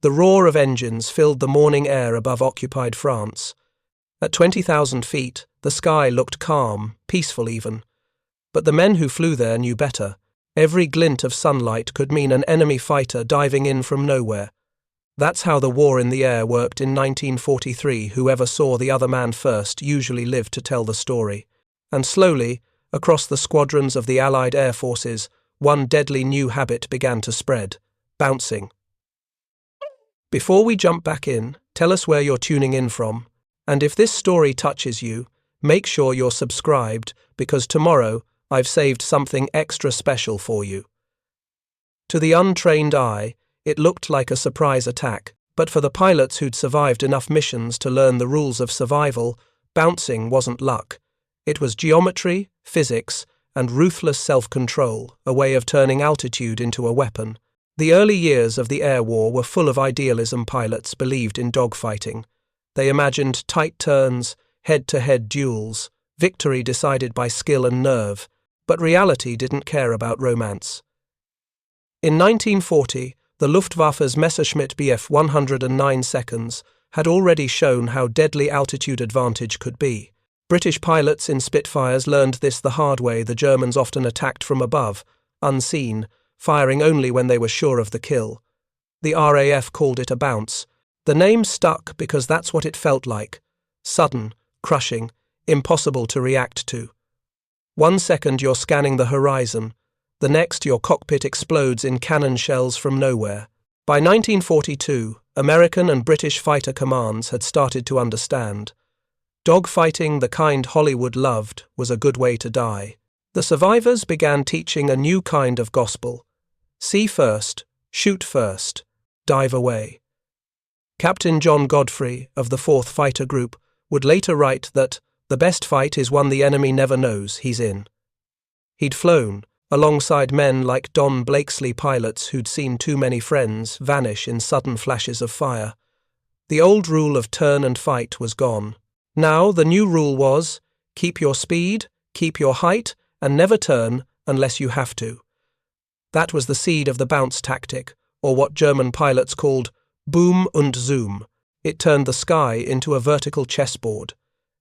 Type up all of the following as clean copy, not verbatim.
The roar of engines filled the morning air above occupied France. At 20,000 feet, the sky looked calm, peaceful even. But the men who flew there knew better. Every glint of sunlight could mean an enemy fighter diving in from nowhere. That's how the war in the air worked in 1943. Whoever saw the other man first usually lived to tell the story. And slowly, across the squadrons of the Allied air forces, one deadly new habit began to spread: bouncing. Before we jump back in, tell us where you're tuning in from. And if this story touches you, make sure you're subscribed, because tomorrow I've saved something extra special for you. To the untrained eye, it looked like a surprise attack, but for the pilots who'd survived enough missions to learn the rules of survival, bouncing wasn't luck. It was geometry, physics, and ruthless self-control, a way of turning altitude into a weapon. The early years of the air war were full of idealism. Pilots believed in dogfighting. They imagined tight turns, head-to-head duels, victory decided by skill and nerve, but reality didn't care about romance. In 1940, the Luftwaffe's Messerschmitt Bf 109 seconds had already shown how deadly altitude advantage could be. British pilots in Spitfires learned this the hard way. The Germans often attacked from above, unseen, firing only when they were sure of the kill. The RAF called it a bounce. The name stuck because that's what it felt like: sudden, crushing, impossible to react to. 1 second you're scanning the horizon, the next your cockpit explodes in cannon shells from nowhere. By 1942, American and British fighter commands had started to understand. Dogfighting, the kind Hollywood loved, was a good way to die. The survivors began teaching a new kind of gospel: see first, shoot first, dive away. Captain John Godfrey, of the 4th Fighter Group, would later write that the best fight is one the enemy never knows he's in. He'd flown alongside men like Don Blakesley, pilots who'd seen too many friends vanish in sudden flashes of fire. The old rule of turn and fight was gone. Now the new rule was: keep your speed, keep your height, and never turn unless you have to. That was the seed of the bounce tactic, or what German pilots called Boom und Zoom. It turned the sky into a vertical chessboard.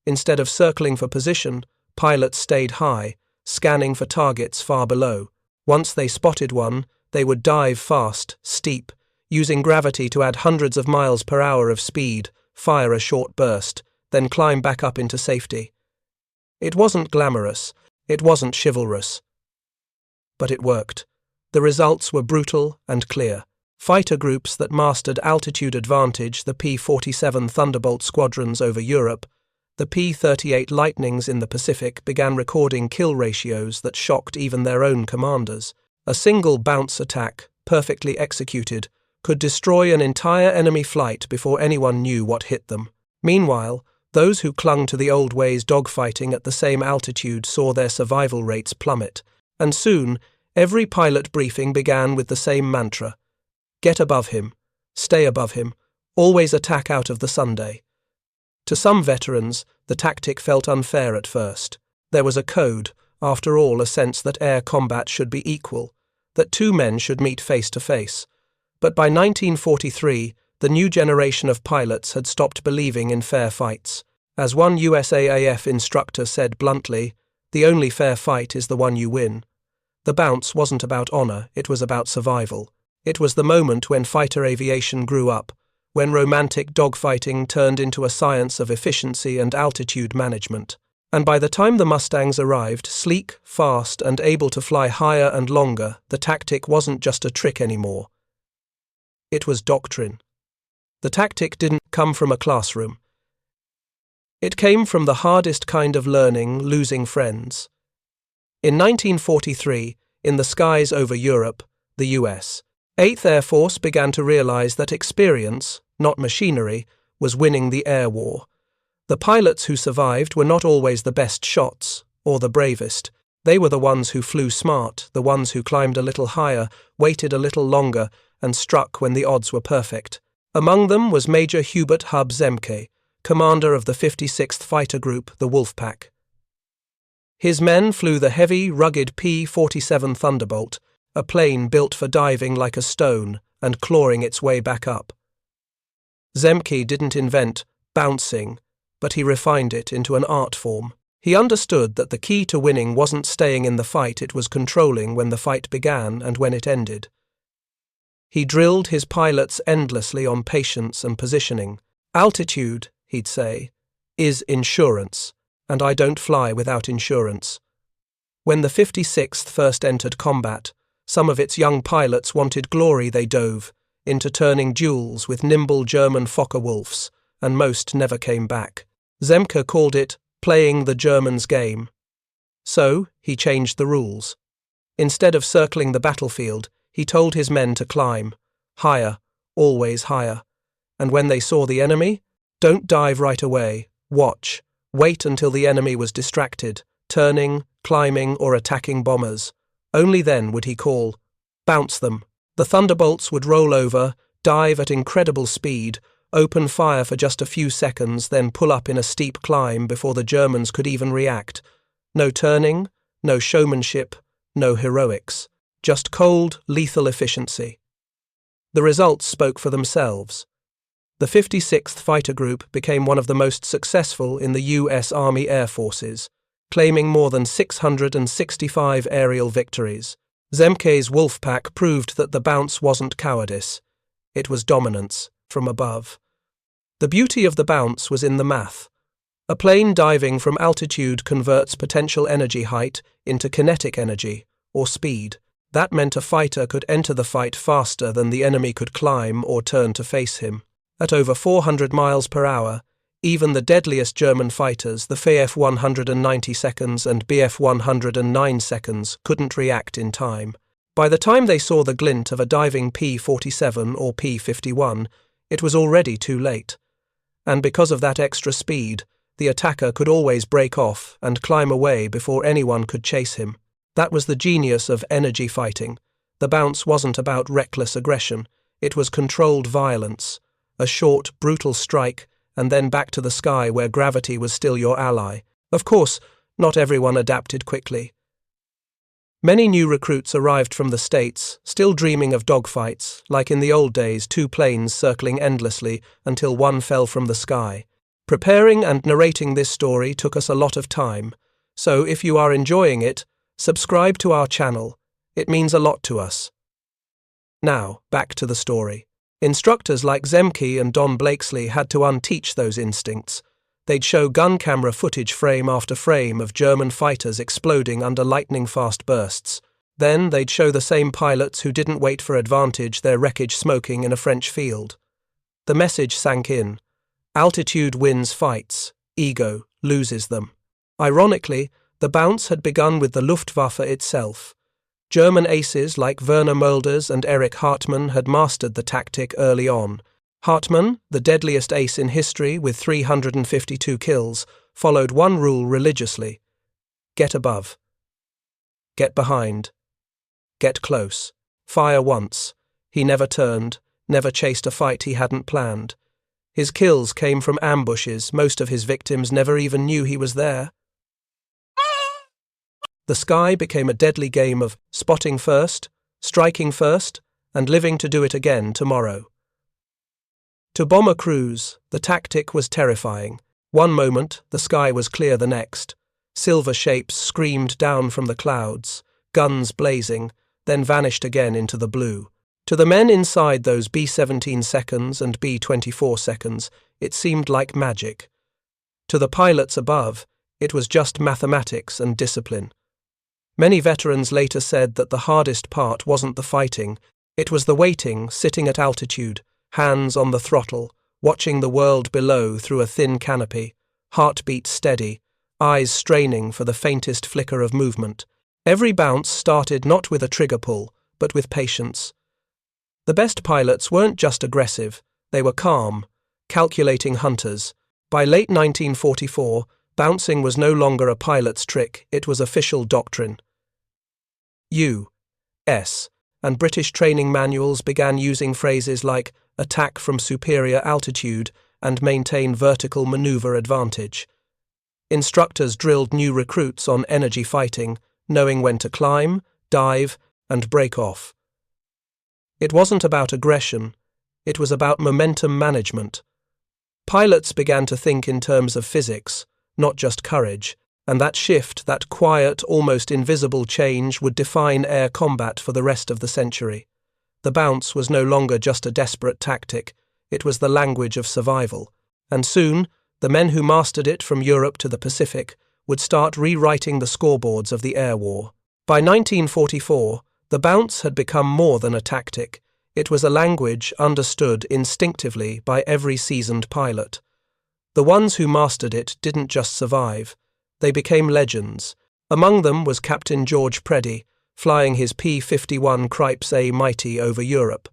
Instead of circling for position, pilots stayed high, scanning for targets far below. Once they spotted one, they would dive fast, steep, using gravity to add hundreds of miles per hour of speed, fire a short burst, then climb back up into safety. It wasn't glamorous, it wasn't chivalrous. But it worked. The results were brutal and clear. Fighter groups that mastered altitude advantage, the P-47 Thunderbolt squadrons over Europe, the P-38 Lightnings in the Pacific, began recording kill ratios that shocked even their own commanders. A single bounce attack, perfectly executed, could destroy an entire enemy flight before anyone knew what hit them. Meanwhile, those who clung to the old ways dogfighting at the same altitude saw their survival rates plummet, and soon every pilot briefing began with the same mantra: get above him, stay above him, always attack out of the Sunday. To some veterans, the tactic felt unfair at first. There was a code, after all, a sense that air combat should be equal, that two men should meet face to face. But by 1943, the new generation of pilots had stopped believing in fair fights. As one USAAF instructor said bluntly, the only fair fight is the one you win. The bounce wasn't about honor, it was about survival. It was the moment when fighter aviation grew up, when romantic dogfighting turned into a science of efficiency and altitude management. And by the time the Mustangs arrived, sleek, fast, and able to fly higher and longer, the tactic wasn't just a trick anymore. It was doctrine. The tactic didn't come from a classroom. It came from the hardest kind of learning, losing friends. In 1943, in the skies over Europe, the US, 8th Air Force began to realize that experience, not machinery, was winning the air war. The pilots who survived were not always the best shots, or the bravest. They were the ones who flew smart, the ones who climbed a little higher, waited a little longer, and struck when the odds were perfect. Among them was Major Hubert Hub Zemke, commander of the 56th Fighter Group, the Wolfpack. His men flew the heavy, rugged P-47 Thunderbolt, a plane built for diving like a stone and clawing its way back up. Zemke didn't invent bouncing, but he refined it into an art form. He understood that the key to winning wasn't staying in the fight, it was controlling when the fight began and when it ended. He drilled his pilots endlessly on patience and positioning. Altitude, he'd say, is insurance, and I don't fly without insurance. When the 56th first entered combat, some of its young pilots wanted glory. They dove into turning duels with nimble German Focke-Wulfs, and most never came back. Zemke called it playing the Germans' game. So, he changed the rules. Instead of circling the battlefield, he told his men to climb. Higher, always higher. And when they saw the enemy, don't dive right away. Watch. Wait until the enemy was distracted, turning, climbing, or attacking bombers. Only then would he call, bounce them. The thunderbolts would roll over, dive at incredible speed, open fire for just a few seconds, then pull up in a steep climb before the Germans could even react. No turning, no showmanship, no heroics. Just cold, lethal efficiency. The results spoke for themselves. The 56th Fighter Group became one of the most successful in the U.S. Army Air Forces, claiming more than 665 aerial victories. Zemke's Wolfpack proved that the bounce wasn't cowardice. It was dominance, from above. The beauty of the bounce was in the math. A plane diving from altitude converts potential energy height into kinetic energy, or speed. That meant a fighter could enter the fight faster than the enemy could climb or turn to face him. At over 400 miles per hour, even the deadliest German fighters, the Bf-190 seconds and Bf-109 seconds, couldn't react in time. By the time they saw the glint of a diving P-47 or P-51, it was already too late. And because of that extra speed, the attacker could always break off and climb away before anyone could chase him. That was the genius of energy fighting. The bounce wasn't about reckless aggression, it was controlled violence. A short, brutal strike, and then back to the sky where gravity was still your ally. Of course, not everyone adapted quickly. Many new recruits arrived from the States, still dreaming of dogfights, like in the old days, two planes circling endlessly until one fell from the sky. Preparing and narrating this story took us a lot of time, so if you are enjoying it, subscribe to our channel. It means a lot to us. Now, back to the story. Instructors like Zemke and Don Blakesley had to unteach those instincts. They'd show gun camera footage frame after frame of German fighters exploding under lightning-fast bursts. Then they'd show the same pilots who didn't wait for advantage, their wreckage smoking in a French field. The message sank in. Altitude wins fights, ego loses them. Ironically, the bounce had begun with the Luftwaffe itself. German aces like Werner Mölders and Erich Hartmann had mastered the tactic early on. Hartmann, the deadliest ace in history with 352 kills, followed one rule religiously. Get above. Get behind. Get close. Fire once. He never turned, never chased a fight he hadn't planned. His kills came from ambushes, most of his victims never even knew he was there. The sky became a deadly game of spotting first, striking first, and living to do it again tomorrow. To bomber crews, the tactic was terrifying. One moment, the sky was clear the next. Silver shapes screamed down from the clouds, guns blazing, then vanished again into the blue. To the men inside those B-17 seconds and B-24 seconds, it seemed like magic. To the pilots above, it was just mathematics and discipline. Many veterans later said that the hardest part wasn't the fighting, it was the waiting, sitting at altitude, hands on the throttle, watching the world below through a thin canopy, heartbeat steady, eyes straining for the faintest flicker of movement. Every bounce started not with a trigger pull, but with patience. The best pilots weren't just aggressive, they were calm, calculating hunters. By late 1944, bouncing was no longer a pilot's trick, it was official doctrine. U.S. and British training manuals began using phrases like attack from superior altitude and maintain vertical maneuver advantage. Instructors drilled new recruits on energy fighting, knowing when to climb, dive, and break off. It wasn't about aggression, It was about momentum management. Pilots began to think in terms of physics, not just courage, and that shift, that quiet, almost invisible change would define air combat for the rest of the century. The bounce was no longer just a desperate tactic, it was the language of survival, and soon, the men who mastered it from Europe to the Pacific would start rewriting the scoreboards of the air war. By 1944, the bounce had become more than a tactic. It was a language understood instinctively by every seasoned pilot. The ones who mastered it didn't just survive, they became legends. Among them was Captain George Preddy, flying his P-51 Cripes A Mighty over Europe.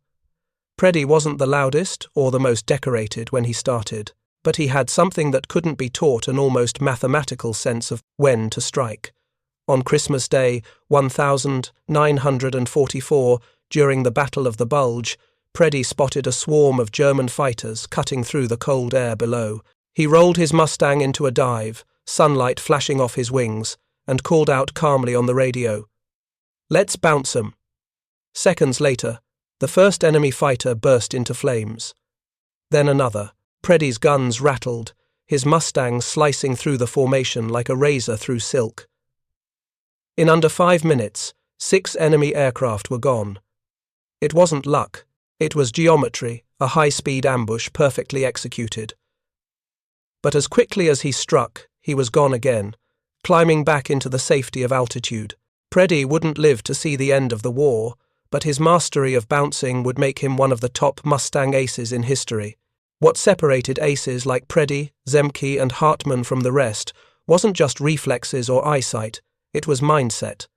Preddy wasn't the loudest or the most decorated when he started, but he had something that couldn't be taught, an almost mathematical sense of when to strike. On Christmas Day, 1944, during the Battle of the Bulge, Preddy spotted a swarm of German fighters cutting through the cold air below. He rolled his Mustang into a dive, sunlight flashing off his wings, and called out calmly on the radio, "Let's bounce 'em." Seconds later, the first enemy fighter burst into flames. Then another. Preddy's guns rattled, his Mustang slicing through the formation like a razor through silk. In under 5 minutes, 6 enemy aircraft were gone. It wasn't luck, it was geometry, a high-speed ambush perfectly executed. But as quickly as he struck, he was gone again, climbing back into the safety of altitude. Preddy wouldn't live to see the end of the war, but his mastery of bouncing would make him one of the top Mustang aces in history. What separated aces like Preddy, Zemke and Hartmann from the rest wasn't just reflexes or eyesight, it was mindset.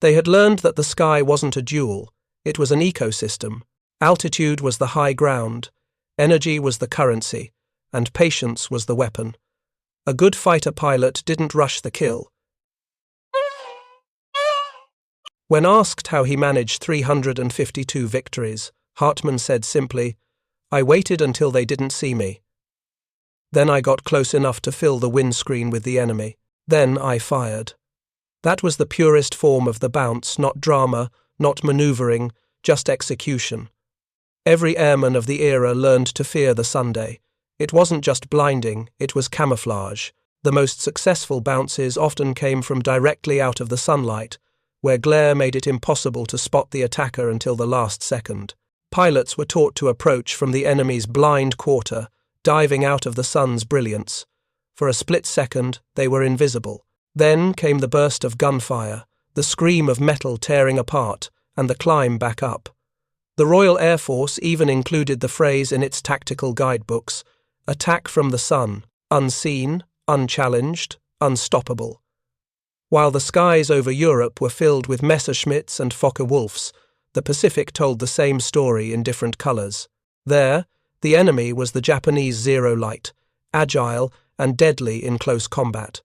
They had learned that the sky wasn't a duel, it was an ecosystem. Altitude was the high ground, energy was the currency, and patience was the weapon. A good fighter pilot didn't rush the kill. When asked how he managed 352 victories, Hartmann said simply, "I waited until they didn't see me. Then I got close enough to fill the windscreen with the enemy. Then I fired." That was the purest form of the bounce, not drama, not maneuvering, just execution. Every airman of the era learned to fear the Sunday. It wasn't just blinding, it was camouflage. The most successful bounces often came from directly out of the sunlight, where glare made it impossible to spot the attacker until the last second. Pilots were taught to approach from the enemy's blind quarter, diving out of the sun's brilliance. For a split second, they were invisible. Then came the burst of gunfire, the scream of metal tearing apart, and the climb back up. The Royal Air Force even included the phrase in its tactical guidebooks, "Attack from the sun, unseen, unchallenged, unstoppable." While the skies over Europe were filled with Messerschmitts and Focke-Wulfs, the Pacific told the same story in different colours. There, the enemy was the Japanese Zero Light, agile and deadly in close combat.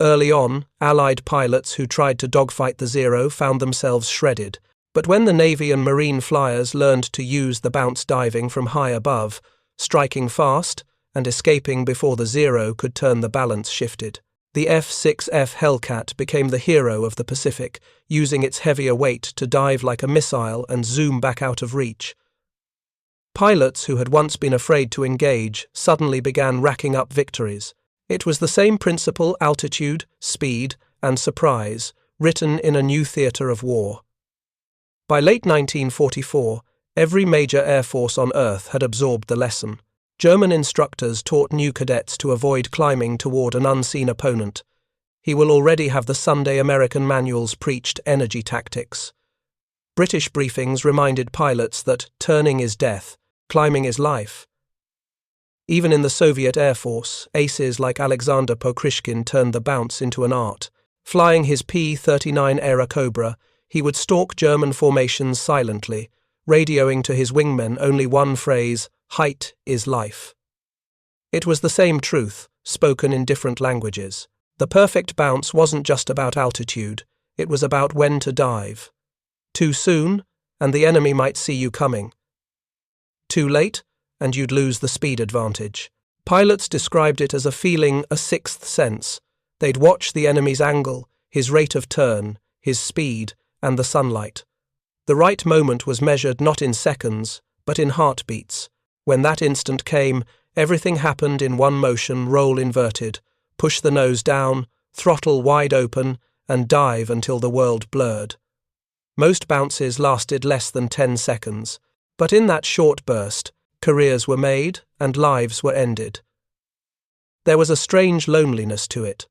Early on, Allied pilots who tried to dogfight the Zero found themselves shredded, but when the Navy and Marine flyers learned to use the bounce diving from high above, striking fast and escaping before the Zero could turn, the balance shifted. The F-6F Hellcat became the hero of the Pacific, using its heavier weight to dive like a missile and zoom back out of reach. Pilots who had once been afraid to engage suddenly began racking up victories. It was the same principle: altitude, speed, and surprise, written in a new theatre of war. By late 1944, every major air force on Earth had absorbed the lesson. German instructors taught new cadets to avoid climbing toward an unseen opponent. He will already have the Sunday American manuals preached energy tactics. British briefings reminded pilots that turning is death, climbing is life. Even in the Soviet Air Force, aces like Alexander Pokrishkin turned the bounce into an art. Flying his P-39 Airacobra, he would stalk German formations silently, radioing to his wingmen only one phrase: "Height is life." It was the same truth, spoken in different languages. The perfect bounce wasn't just about altitude, it was about when to dive. Too soon, and the enemy might see you coming. Too late, and you'd lose the speed advantage. Pilots described it as a feeling, a sixth sense. They'd watch the enemy's angle, his rate of turn, his speed, and the sunlight. The right moment was measured not in seconds, but in heartbeats. When that instant came, everything happened in one motion: roll inverted, push the nose down, throttle wide open, and dive until the world blurred. Most bounces lasted less than 10 seconds, but in that short burst, careers were made and lives were ended. There was a strange loneliness to it.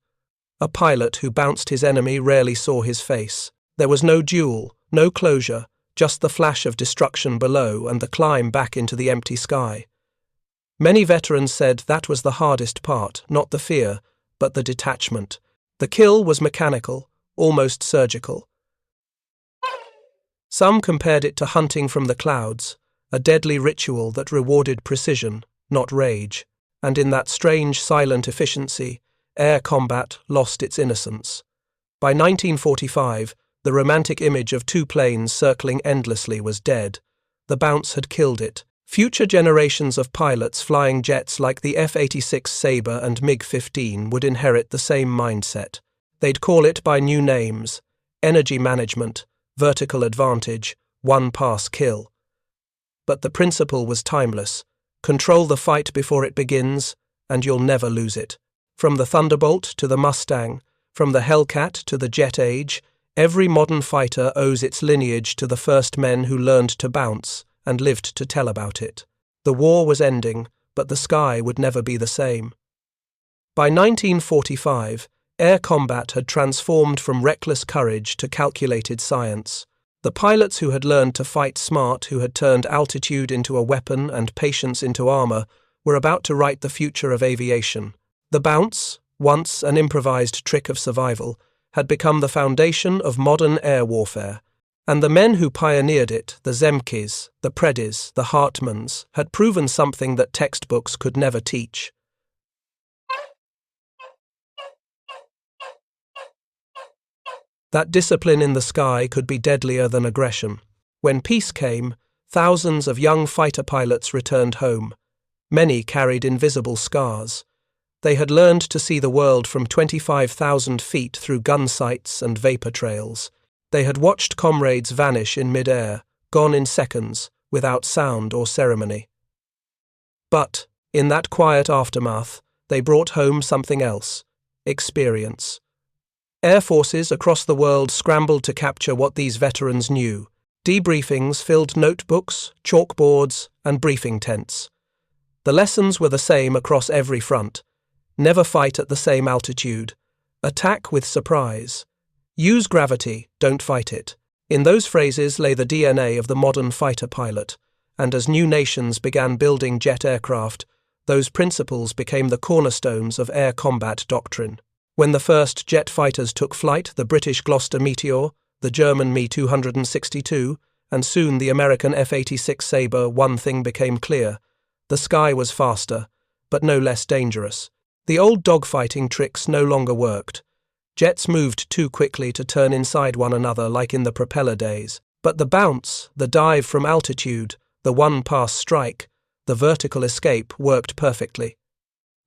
A pilot who bounced his enemy rarely saw his face. There was no duel, no closure, just the flash of destruction below and the climb back into the empty sky. Many veterans said that was the hardest part, not the fear, but the detachment. The kill was mechanical, almost surgical. Some compared it to hunting from the clouds, a deadly ritual that rewarded precision, not rage. And in that strange, silent efficiency, air combat lost its innocence. By 1945, the romantic image of two planes circling endlessly was dead. The bounce had killed it. Future generations of pilots flying jets like the F-86 Sabre and MiG-15 would inherit the same mindset. They'd call it by new names: energy management, vertical advantage, one-pass kill. But the principle was timeless. Control the fight before it begins, and you'll never lose it. From the Thunderbolt to the Mustang, from the Hellcat to the Jet Age, every modern fighter owes its lineage to the first men who learned to bounce and lived to tell about it. The war was ending, but the sky would never be the same. By 1945, air combat had transformed from reckless courage to calculated science. The pilots who had learned to fight smart, who had turned altitude into a weapon and patience into armor, were about to write the future of aviation. The bounce, once an improvised trick of survival, had become the foundation of modern air warfare. And the men who pioneered it, the Zemkes, the Predis, the Hartmans, had proven something that textbooks could never teach. That discipline in the sky could be deadlier than aggression. When peace came, thousands of young fighter pilots returned home. Many carried invisible scars. They had learned to see the world from 25,000 feet through gun sights and vapor trails. They had watched comrades vanish in mid-air, gone in seconds, without sound or ceremony. But, in that quiet aftermath, they brought home something else: experience. Air forces across the world scrambled to capture what these veterans knew. Debriefings filled notebooks, chalkboards, and briefing tents. The lessons were the same across every front. Never fight at the same altitude. Attack with surprise. Use gravity, don't fight it. In those phrases lay the DNA of the modern fighter pilot, and as new nations began building jet aircraft, those principles became the cornerstones of air combat doctrine. When the first jet fighters took flight, the British Gloster Meteor, the German Me-262, and soon the American F-86 Sabre, one thing became clear: the sky was faster, but no less dangerous. The old dogfighting tricks no longer worked. Jets moved too quickly to turn inside one another like in the propeller days. But the bounce, the dive from altitude, the one-pass strike, the vertical escape worked perfectly.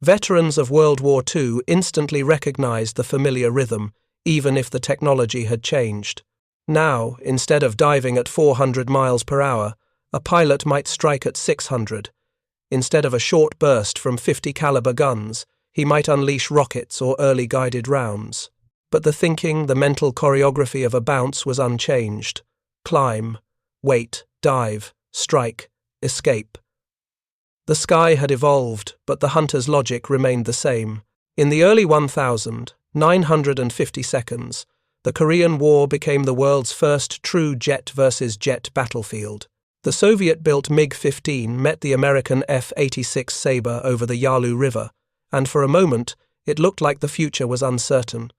Veterans of World War II instantly recognized the familiar rhythm, even if the technology had changed. Now, instead of diving at 400 miles per hour, a pilot might strike at 600. Instead of a short burst from 50 caliber guns, he might unleash rockets or early guided rounds. But the thinking, the mental choreography of a bounce was unchanged. Climb, wait, dive, strike, escape. The sky had evolved, but the hunter's logic remained the same. In the early 950 seconds, the Korean War became the world's first true jet versus jet battlefield. The Soviet-built MiG-15 met the American F-86 Sabre over the Yalu River, and for a moment, it looked like the future was uncertain.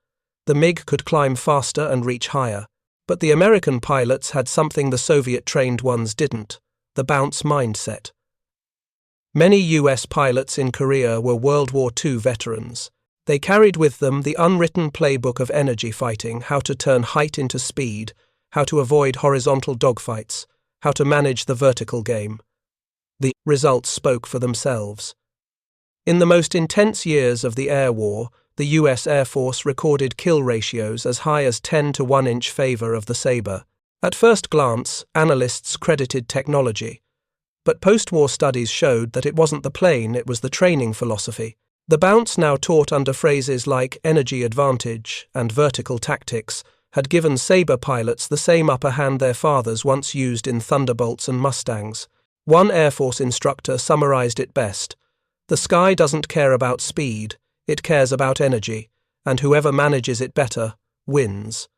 The MiG could climb faster and reach higher, but the American pilots had something the Soviet-trained ones didn't: the bounce mindset. Many US pilots in Korea were World War II veterans. They carried with them the unwritten playbook of energy fighting: how to turn height into speed, how to avoid horizontal dogfights, how to manage the vertical game. The results spoke for themselves. In the most intense years of the air war, the US Air Force recorded kill ratios as high as 10 to 1 in favor of the Sabre. At first glance, analysts credited technology. But post-war studies showed that it wasn't the plane, it was the training philosophy. The bounce, now taught under phrases like energy advantage and vertical tactics, had given Sabre pilots the same upper hand their fathers once used in Thunderbolts and Mustangs. One Air Force instructor summarized it best: "The sky doesn't care about speed, it cares about energy, and whoever manages it better wins."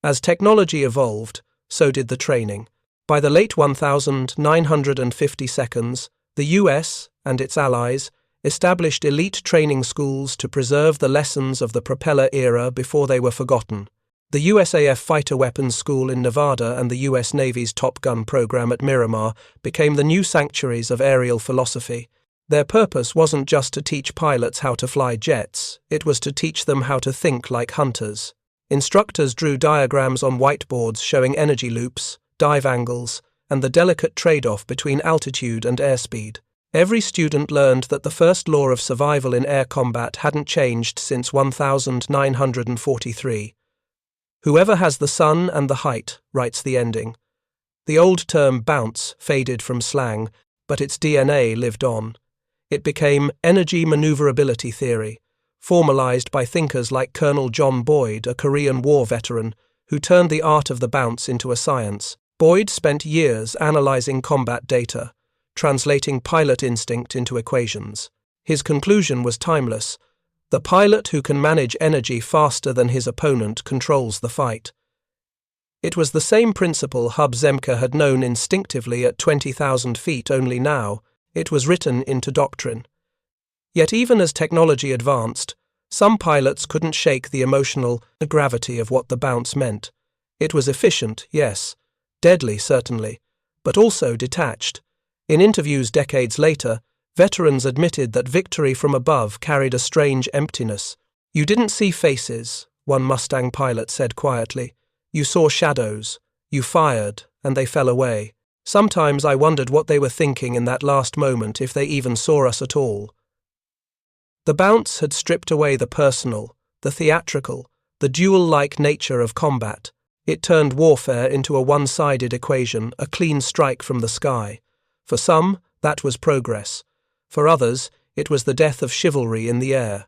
As technology evolved, so did the training. By the late 1952s, the US and its allies established elite training schools to preserve the lessons of the propeller era before they were forgotten. The USAF Fighter Weapons School in Nevada and the US Navy's Top Gun program at Miramar became the new sanctuaries of aerial philosophy. Their purpose wasn't just to teach pilots how to fly jets, it was to teach them how to think like hunters. Instructors drew diagrams on whiteboards showing energy loops, dive angles, and the delicate trade-off between altitude and airspeed. Every student learned that the first law of survival in air combat hadn't changed since 1943. "Whoever has the sun and the height," writes the ending. The old term bounce faded from slang, but its DNA lived on. It became energy maneuverability theory, formalized by thinkers like Colonel John Boyd, a Korean War veteran, who turned the art of the bounce into a science. Boyd spent years analyzing combat data, translating pilot instinct into equations. His conclusion was timeless: the pilot who can manage energy faster than his opponent controls the fight. It was the same principle Hub Zemke had known instinctively at 20,000 feet, only now it was written into doctrine. Yet even as technology advanced, some pilots couldn't shake the emotional gravity of what the bounce meant. It was efficient, yes, deadly certainly, but also detached. In interviews decades later, veterans admitted that victory from above carried a strange emptiness. "You didn't see faces," one Mustang pilot said quietly. "You saw shadows. You fired, and they fell away. Sometimes I wondered what they were thinking in that last moment, if they even saw us at all." The bounce had stripped away the personal, the theatrical, the duel-like nature of combat. It turned warfare into a one-sided equation, a clean strike from the sky. For some, that was progress. For others, it was the death of chivalry in the air.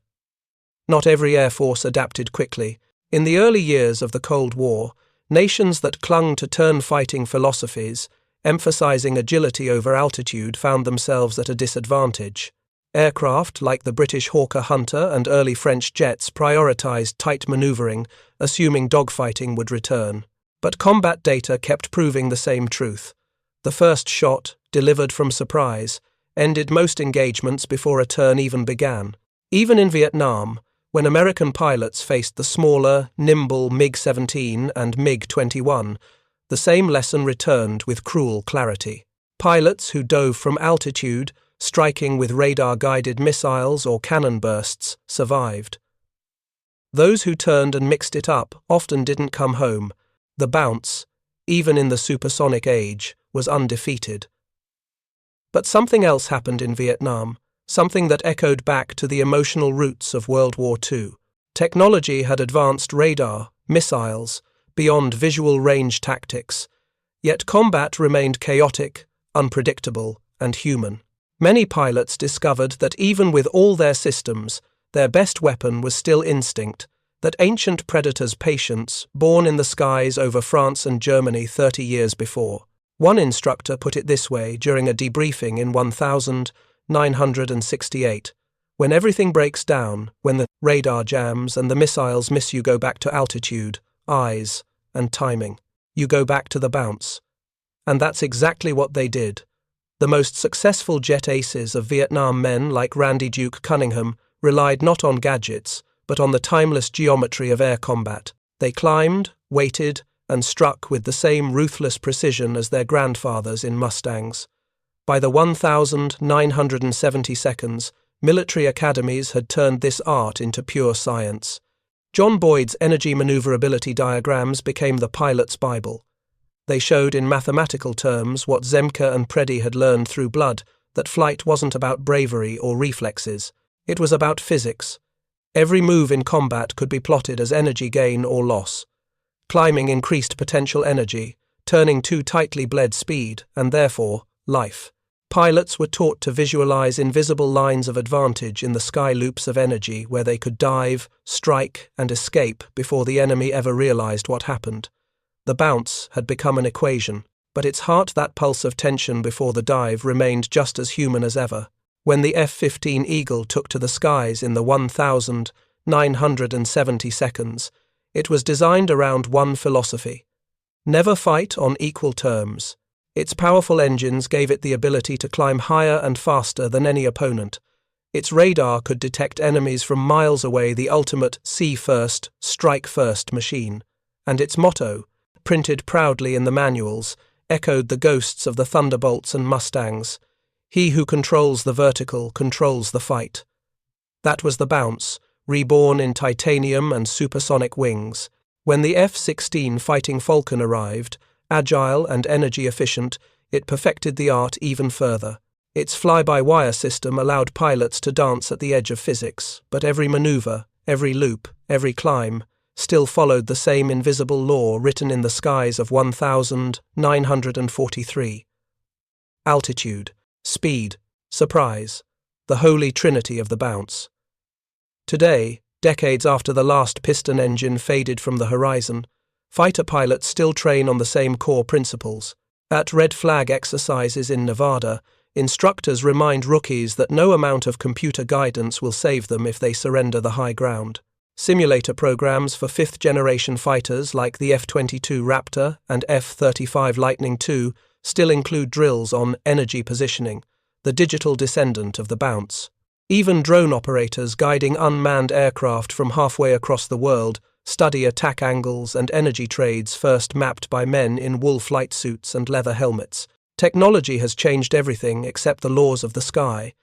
Not every air force adapted quickly. In the early years of the Cold War, nations that clung to turn-fighting philosophies, emphasizing agility over altitude, found themselves at a disadvantage. Aircraft like the British Hawker Hunter and early French jets prioritized tight maneuvering, assuming dogfighting would return. But combat data kept proving the same truth. The first shot, delivered from surprise, ended most engagements before a turn even began. Even in Vietnam, when American pilots faced the smaller, nimble MiG-17 and MiG-21, the same lesson returned with cruel clarity. Pilots who dove from altitude, striking with radar-guided missiles or cannon bursts, survived. Those who turned and mixed it up often didn't come home. The bounce, even in the supersonic age, was undefeated. But something else happened in Vietnam, something that echoed back to the emotional roots of World War II. Technology had advanced radar, missiles, beyond visual range tactics, yet combat remained chaotic, unpredictable, and human. Many pilots discovered that even with all their systems, their best weapon was still instinct, that ancient predators' patience, born in the skies over France and Germany 30 years before. One instructor put it this way during a debriefing in 1968, "When everything breaks down, when the radar jams and the missiles miss, you go back to altitude, eyes, and timing. You go back to the bounce." And that's exactly what they did. The most successful jet aces of Vietnam men like Randy Duke Cunningham relied not on gadgets, but on the timeless geometry of air combat. They climbed, waited, and struck with the same ruthless precision as their grandfathers in Mustangs. By the 1970 seconds, military academies had turned this art into pure science. John Boyd's energy maneuverability diagrams became the pilot's Bible. They showed in mathematical terms what Zemke and Preddy had learned through blood, that flight wasn't about bravery or reflexes. It was about physics. Every move in combat could be plotted as energy gain or loss. Climbing increased potential energy, turning too tightly bled speed, and therefore life. Pilots were taught to visualize invisible lines of advantage in the sky loops of energy where they could dive, strike, and escape before the enemy ever realized what happened. The bounce had become an equation, but its heart, that pulse of tension before the dive, remained just as human as ever. When the F-15 Eagle took to the skies in the 1,970 seconds, it was designed around one philosophy: never fight on equal terms. Its powerful engines gave it the ability to climb higher and faster than any opponent. Its radar could detect enemies from miles away, the ultimate see-first, strike-first machine. And its motto, printed proudly in the manuals, echoed the ghosts of the Thunderbolts and Mustangs: "He who controls the vertical controls the fight." That was the bounce, reborn in titanium and supersonic wings. When the F-16 Fighting Falcon arrived, agile and energy efficient, it perfected the art even further. Its fly-by-wire system allowed pilots to dance at the edge of physics, but every maneuver, every loop, every climb, still followed the same invisible law written in the skies of 1,943. Altitude, speed, surprise, the holy trinity of the bounce. Today, decades after the last piston engine faded from the horizon, fighter pilots still train on the same core principles. At red flag exercises in Nevada, instructors remind rookies that no amount of computer guidance will save them if they surrender the high ground. Simulator programs for fifth-generation fighters like the F-22 Raptor and F-35 Lightning II still include drills on energy positioning, the digital descendant of the bounce. Even drone operators guiding unmanned aircraft from halfway across the world study attack angles and energy trades first mapped by men in wool flight suits and leather helmets. Technology has changed everything except the laws of the sky.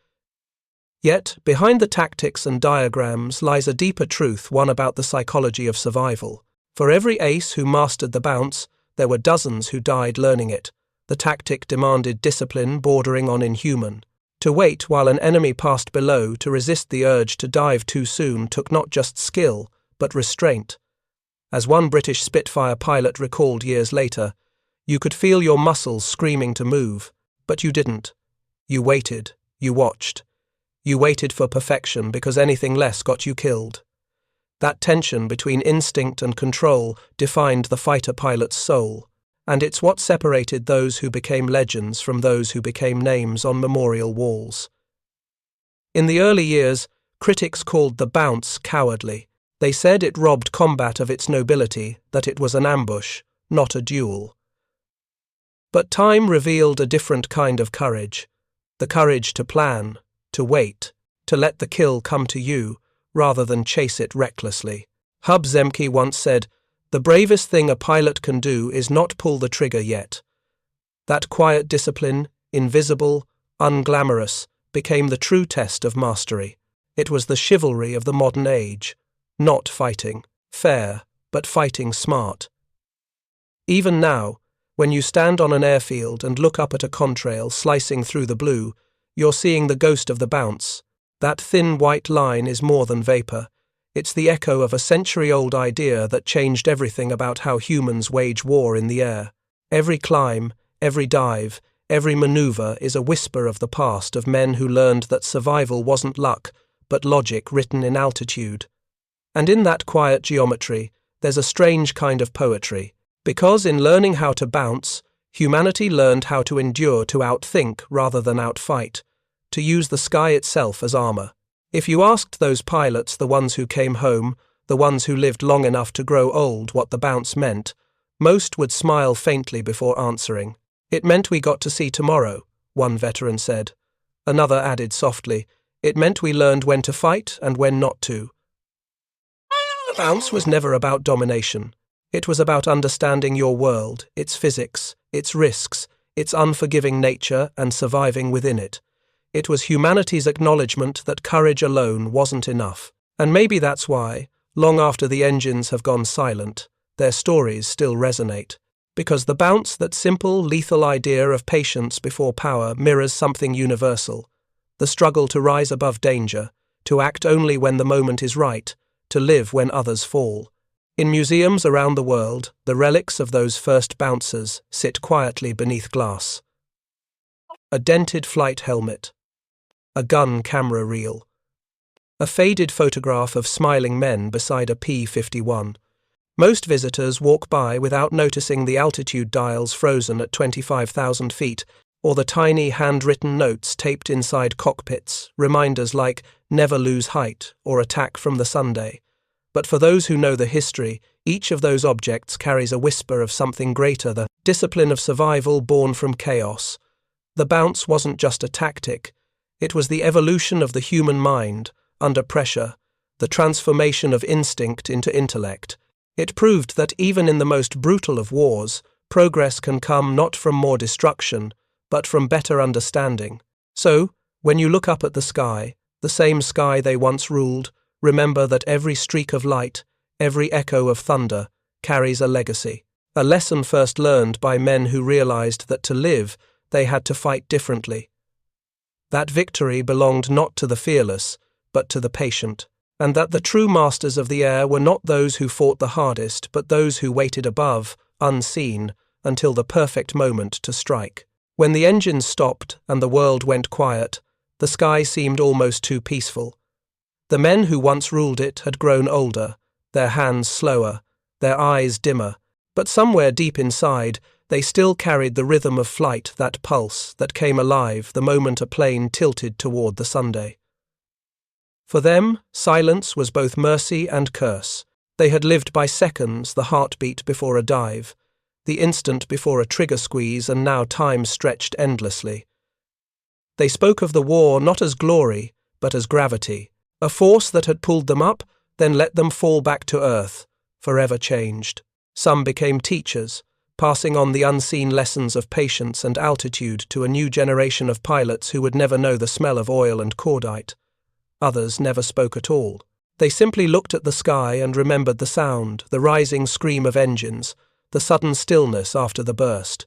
Yet, behind the tactics and diagrams lies a deeper truth, one about the psychology of survival. For every ace who mastered the bounce, there were dozens who died learning it. The tactic demanded discipline bordering on inhuman. To wait while an enemy passed below, to resist the urge to dive too soon, took not just skill, but restraint. As one British Spitfire pilot recalled years later, "You could feel your muscles screaming to move, but you didn't. You waited, you watched. You waited for perfection because anything less got you killed." That tension between instinct and control defined the fighter pilot's soul, and it's what separated those who became legends from those who became names on memorial walls. In the early years, critics called the bounce cowardly. They said it robbed combat of its nobility, that it was an ambush, not a duel. But time revealed a different kind of courage, the courage to plan, to wait, to let the kill come to you, rather than chase it recklessly. Hub Zemke once said, "The bravest thing a pilot can do is not pull the trigger yet." That quiet discipline, invisible, unglamorous, became the true test of mastery. It was the chivalry of the modern age. Not fighting fair, but fighting smart. Even now, when you stand on an airfield and look up at a contrail slicing through the blue, you're seeing the ghost of the bounce. That thin white line is more than vapor. It's the echo of a century-old idea that changed everything about how humans wage war in the air. Every climb, every dive, every maneuver is a whisper of the past, of men who learned that survival wasn't luck, but logic written in altitude. And in that quiet geometry, there's a strange kind of poetry, because in learning how to bounce, humanity learned how to endure, to outthink rather than outfight, to use the sky itself as armor. If you asked those pilots, the ones who came home, the ones who lived long enough to grow old, what the bounce meant, most would smile faintly before answering. "It meant we got to see tomorrow," one veteran said. Another added softly, "It meant we learned when to fight and when not to." The bounce was never about domination. It was about understanding your world, its physics, its risks, its unforgiving nature, and surviving within it. It was humanity's acknowledgement that courage alone wasn't enough. And maybe that's why, long after the engines have gone silent, their stories still resonate. Because the bounce, that simple, lethal idea of patience before power, mirrors something universal: the struggle to rise above danger, to act only when the moment is right, to live when others fall. In museums around the world, the relics of those first bouncers sit quietly beneath glass. a dented flight helmet, a gun camera reel, a faded photograph of smiling men beside a P-51. Most visitors walk by without noticing the altitude dials frozen at 25,000 feet, or the tiny handwritten notes taped inside cockpits, reminders like never lose height or attack from the Sunday. But for those who know the history, each of those objects carries a whisper of something greater, the discipline of survival born from chaos. The bounce wasn't just a tactic, it was the evolution of the human mind, under pressure, the transformation of instinct into intellect. It proved that even in the most brutal of wars, progress can come not from more destruction, but from better understanding. So, when you look up at the sky, the same sky they once ruled, remember that every streak of light, every echo of thunder, carries a legacy. A lesson first learned by men who realized that to live, they had to fight differently. That victory belonged not to the fearless, but to the patient, and that the true masters of the air were not those who fought the hardest, but those who waited above, unseen, until the perfect moment to strike. When the engines stopped and the world went quiet, the sky seemed almost too peaceful. The men who once ruled it had grown older, their hands slower, their eyes dimmer, but somewhere deep inside, they still carried the rhythm of flight, that pulse that came alive the moment a plane tilted toward the Sunday. For them, silence was both mercy and curse. They had lived by seconds, the heartbeat before a dive, the instant before a trigger squeeze, and now time stretched endlessly. They spoke of the war not as glory, but as gravity, a force that had pulled them up, then let them fall back to earth, forever changed. Some became teachers, passing on the unseen lessons of patience and altitude to a new generation of pilots who would never know the smell of oil and cordite. Others never spoke at all. They simply looked at the sky and remembered the sound, the rising scream of engines, the sudden stillness after the burst.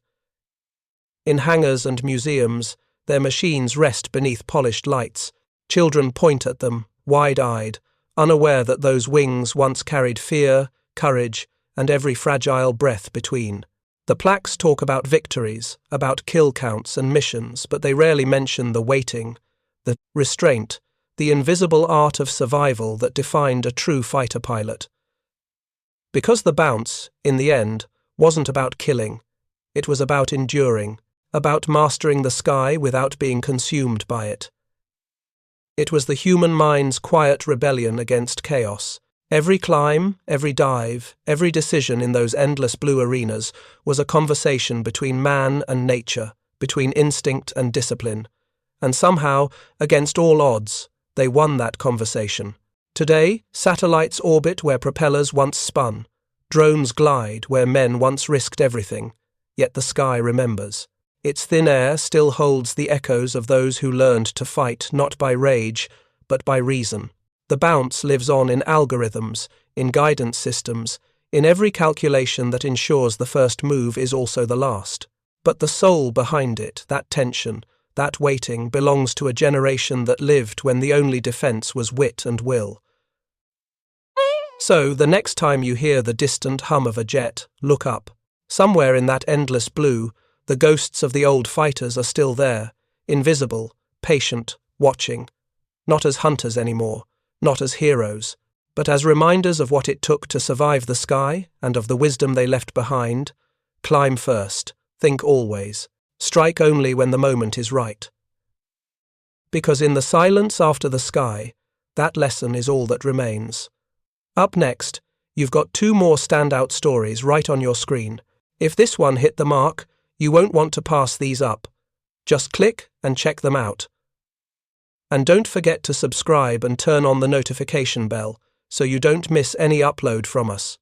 In hangars and museums, their machines rest beneath polished lights. Children point at them, wide-eyed, unaware that those wings once carried fear, courage, and every fragile breath between. The plaques talk about victories, about kill counts and missions, but they rarely mention the waiting, the restraint, the invisible art of survival that defined a true fighter pilot. Because the bounce, in the end, wasn't about killing, it was about enduring, about mastering the sky without being consumed by it. It was the human mind's quiet rebellion against chaos. Every climb, every dive, every decision in those endless blue arenas was a conversation between man and nature, between instinct and discipline. And somehow, against all odds, they won that conversation. Today, satellites orbit where propellers once spun. Drones glide where men once risked everything. Yet the sky remembers. Its thin air still holds the echoes of those who learned to fight not by rage, but by reason. The bounce lives on in algorithms, in guidance systems, in every calculation that ensures the first move is also the last. But the soul behind it, that tension, that waiting, belongs to a generation that lived when the only defense was wit and will. So, the next time you hear the distant hum of a jet, look up. Somewhere in that endless blue, the ghosts of the old fighters are still there, invisible, patient, watching. Not as hunters anymore, not as heroes, but as reminders of what it took to survive the sky and of the wisdom they left behind. Climb first, think always, strike only when the moment is right. Because in the silence after the sky, that lesson is all that remains. Up next, you've got 2 more standout stories right on your screen. If this one hit the mark, you won't want to pass these up. Just click and check them out. And don't forget to subscribe and turn on the notification bell so you don't miss any upload from us.